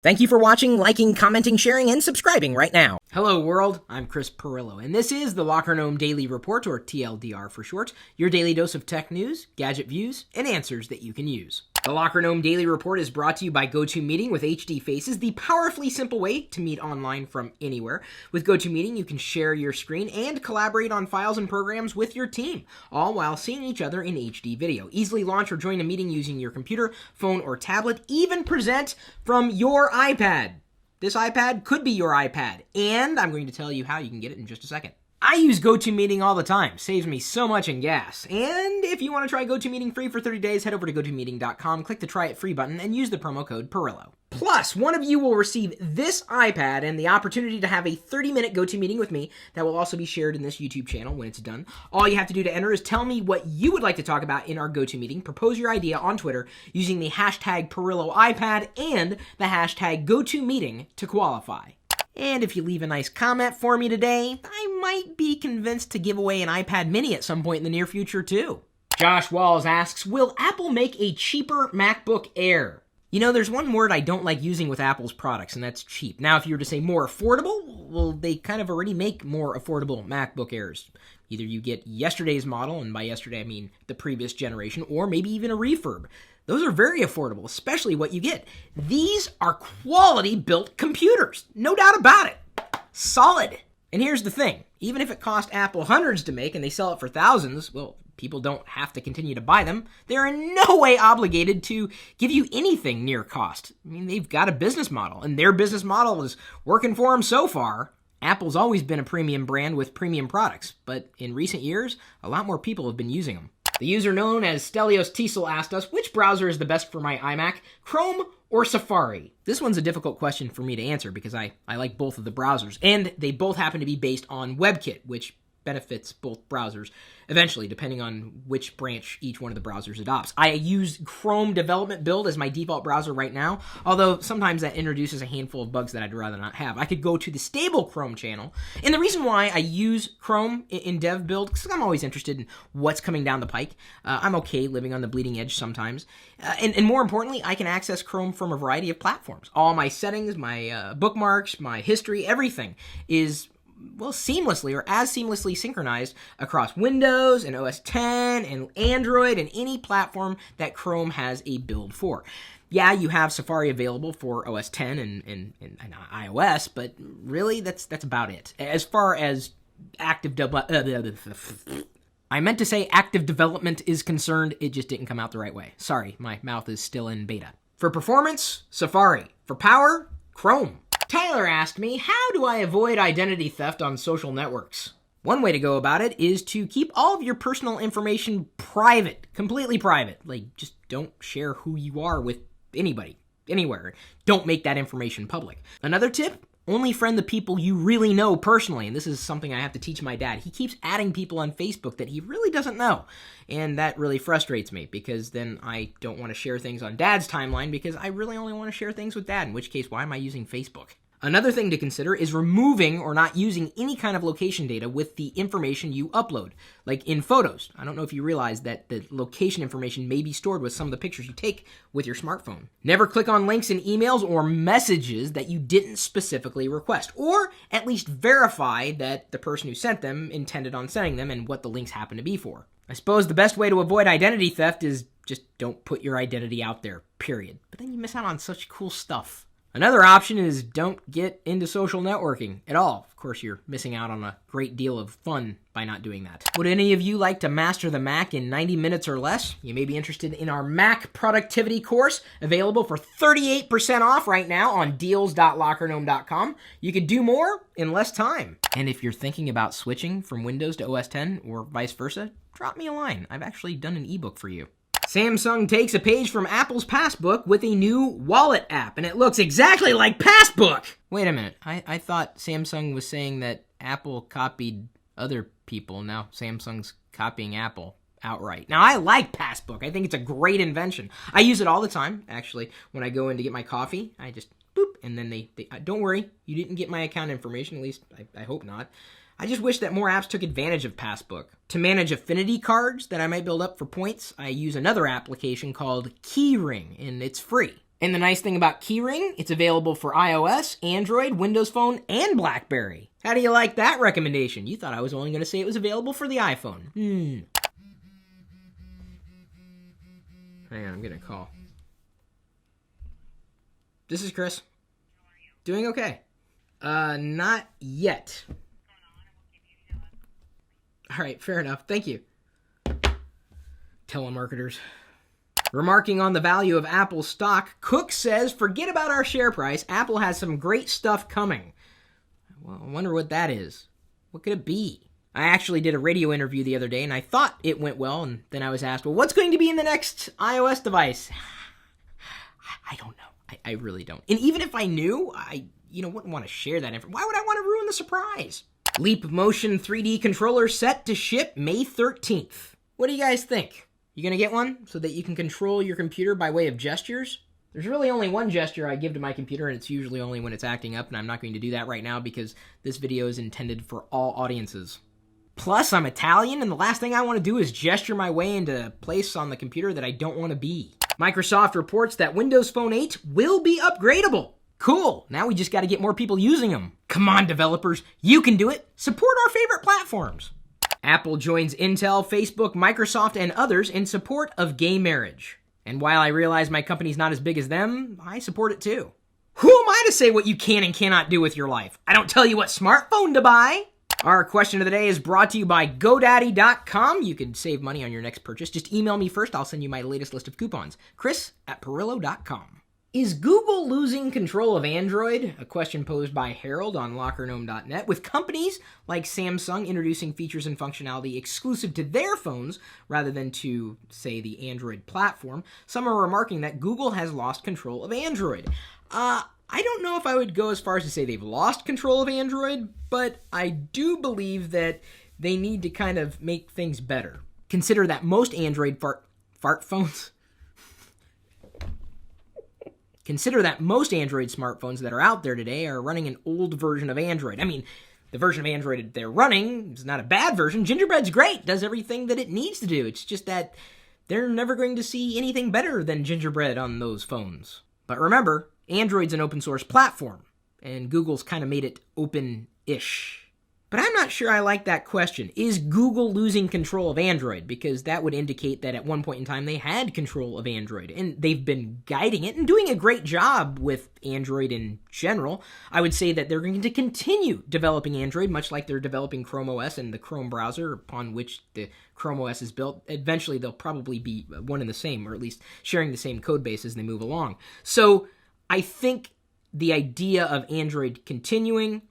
Thank you for watching, liking, commenting, sharing, and subscribing right now. Hello world, I'm Chris Pirillo, and this is the Locker Gnome Daily Report, or TLDR for short, your daily dose of tech news, gadget views, and answers that you can use. The Locker Gnome Daily Report is brought to you by GoToMeeting with HD Faces, the powerfully simple way to meet online from anywhere. With GoToMeeting, you can share your screen and collaborate on files and programs with your team, all while seeing each other in HD video. Easily launch or join a meeting using your computer, phone, or tablet, even present from your iPad. This iPad could be your iPad, and I'm going to tell you how you can get it in just a second. I use GoToMeeting all the time. Saves me so much in gas. And if you want to try GoToMeeting free for 30 days, head over to GoToMeeting.com, click the Try It Free button, and use the promo code Pirillo. Plus, one of you will receive this iPad and the opportunity to have a 30-minute GoToMeeting with me that will also be shared in this YouTube channel when it's done. All you have to do to enter is tell me what you would like to talk about in our GoToMeeting, propose your idea on Twitter using the hashtag PirilloiPad and the hashtag GoToMeeting to qualify. And if you leave a nice comment for me today, I might be convinced to give away an iPad mini at some point in the near future too. Josh Walls asks, will Apple make a cheaper MacBook Air? You know, there's one word I don't like using with Apple's products, and that's cheap. Now, if you were to say more affordable, well, they kind of already make more affordable MacBook Airs. Either you get yesterday's model, and by yesterday I mean the previous generation, or maybe even a refurb. Those are very affordable, especially what you get. These are quality-built computers, no doubt about it. Solid. And here's the thing. Even if it cost Apple hundreds to make and they sell it for thousands, well, people don't have to continue to buy them. They're in no way obligated to give you anything near cost. I mean, they've got a business model, and their business model is working for them so far. Apple's always been a premium brand with premium products, but in recent years, a lot more people have been using them. The user known as Stelios Teasel asked us, which browser is the best for my iMac, Chrome or Safari? This one's a difficult question for me to answer because I like both of the browsers, and they both happen to be based on WebKit, which benefits both browsers eventually, depending on which branch each one of the browsers adopts. I use Chrome Development Build as my default browser right now, although sometimes that introduces a handful of bugs that I'd rather not have. I could go to the stable Chrome channel, and the reason why I use Chrome in Dev Build, because I'm always interested in what's coming down the pike. I'm okay living on the bleeding edge sometimes. And more importantly, I can access Chrome from a variety of platforms. All my settings, my bookmarks, my history, everything is seamlessly or as seamlessly synchronized across Windows and OS X and Android and any platform that Chrome has a build for. Yeah, you have Safari available for OS X and iOS, but really that's about it. As far as active development is concerned, it just didn't come out the right way. Sorry, my mouth is still in beta. For performance, Safari. For power, Chrome. Tyler asked me, how do I avoid identity theft on social networks? One way to go about it is to keep all of your personal information private, completely private. Like, just don't share who you are with anybody, anywhere. Don't make that information public. Another tip, only friend the people you really know personally, and this is something I have to teach my dad. He keeps adding people on Facebook that he really doesn't know, and that really frustrates me because then I don't want to share things on Dad's timeline because I really only want to share things with Dad, in which case, why am I using Facebook? Another thing to consider is removing or not using any kind of location data with the information you upload. Like in photos. I don't know if you realize that the location information may be stored with some of the pictures you take with your smartphone. Never click on links in emails or messages that you didn't specifically request, or at least verify that the person who sent them intended on sending them and what the links happen to be for. I suppose the best way to avoid identity theft is just don't put your identity out there, period. But then you miss out on such cool stuff. Another option is don't get into social networking at all. Of course, you're missing out on a great deal of fun by not doing that. Would any of you like to master the Mac in 90 minutes or less? You may be interested in our Mac productivity course, available for 38% off right now on deals.lockergnome.com. You could do more in less time. And if you're thinking about switching from Windows to OS X or vice versa, drop me a line. I've actually done an ebook for you. Samsung takes a page from Apple's Passbook with a new wallet app, and it looks exactly like Passbook! Wait a minute, I thought Samsung was saying that Apple copied other people. Now Samsung's copying Apple outright. Now, I like Passbook. I think it's a great invention. I use it all the time, actually. When I go in to get my coffee, I just boop, and then they don't worry, you didn't get my account information, at least I hope not. I just wish that more apps took advantage of Passbook. To manage affinity cards that I might build up for points, I use another application called Keyring, and it's free. And the nice thing about Keyring, it's available for iOS, Android, Windows Phone, and BlackBerry. How do you like that recommendation? You thought I was only going to say it was available for the iPhone. Hang on, I'm getting a call. This is Chris. Doing okay. Not yet. All right, fair enough. Thank you. Telemarketers. Remarking on the value of Apple's stock, Cook says, forget about our share price. Apple has some great stuff coming. Well, I wonder what that is. What could it be? I actually did a radio interview the other day, and I thought it went well, and then I was asked, well, what's going to be in the next iOS device? I don't know. I really don't. And even if I knew, I wouldn't want to share that information. Why would I want to ruin the surprise? Leap Motion 3D controller set to ship May 13th. What do you guys think? You gonna get one so that you can control your computer by way of gestures? There's really only one gesture I give to my computer, and it's usually only when it's acting up, and I'm not going to do that right now because this video is intended for all audiences. Plus, I'm Italian, and the last thing I want to do is gesture my way into a place on the computer that I don't want to be. Microsoft reports that Windows Phone 8 will be upgradable. Cool, now we just got to get more people using them. Come on, developers, you can do it. Support our favorite platforms. Apple joins Intel, Facebook, Microsoft, and others in support of gay marriage. And while I realize my company's not as big as them, I support it too. Who am I to say what you can and cannot do with your life? I don't tell you what smartphone to buy. Our question of the day is brought to you by GoDaddy.com. You can save money on your next purchase. Just email me first. I'll send you my latest list of coupons. Chris@Pirillo.com. Is Google losing control of Android? A question posed by Harold on LockerGnome.net. With companies like Samsung introducing features and functionality exclusive to their phones rather than to, say, the Android platform, some are remarking that Google has lost control of Android. I don't know if I would go as far as to say they've lost control of Android, but I do believe that they need to kind of make things better. Consider that most Android fart phones... Consider that most Android smartphones that are out there today are running an old version of Android. I mean, the version of Android they're running is not a bad version. Gingerbread's great, does everything that it needs to do. It's just that they're never going to see anything better than Gingerbread on those phones. But remember, Android's an open source platform, and Google's kind of made it open-ish. But I'm not sure I like that question. Is Google losing control of Android? Because that would indicate that at one point in time they had control of Android, and they've been guiding it and doing a great job with Android in general. I would say that they're going to continue developing Android, much like they're developing Chrome OS and the Chrome browser upon which the Chrome OS is built. Eventually they'll probably be one and the same, or at least sharing the same code base as they move along. So I think the idea of Android continuing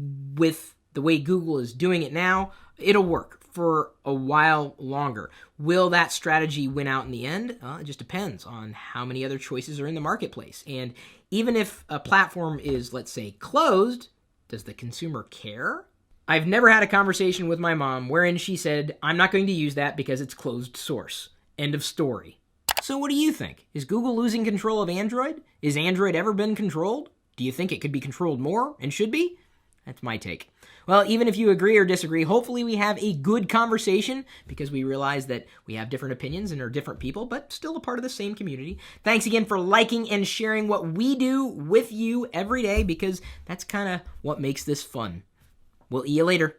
with the way Google is doing it now, it'll work for a while longer. Will that strategy win out in the end? It just depends on how many other choices are in the marketplace. And even if a platform is, let's say, closed, does the consumer care? I've never had a conversation with my mom wherein she said, I'm not going to use that because it's closed source. End of story. So what do you think? Is Google losing control of Android? Is Android ever been controlled? Do you think it could be controlled more and should be? That's my take. Well, even if you agree or disagree, hopefully we have a good conversation because we realize that we have different opinions and are different people, but still a part of the same community. Thanks again for liking and sharing what we do with you every day because that's kind of what makes this fun. We'll see you later.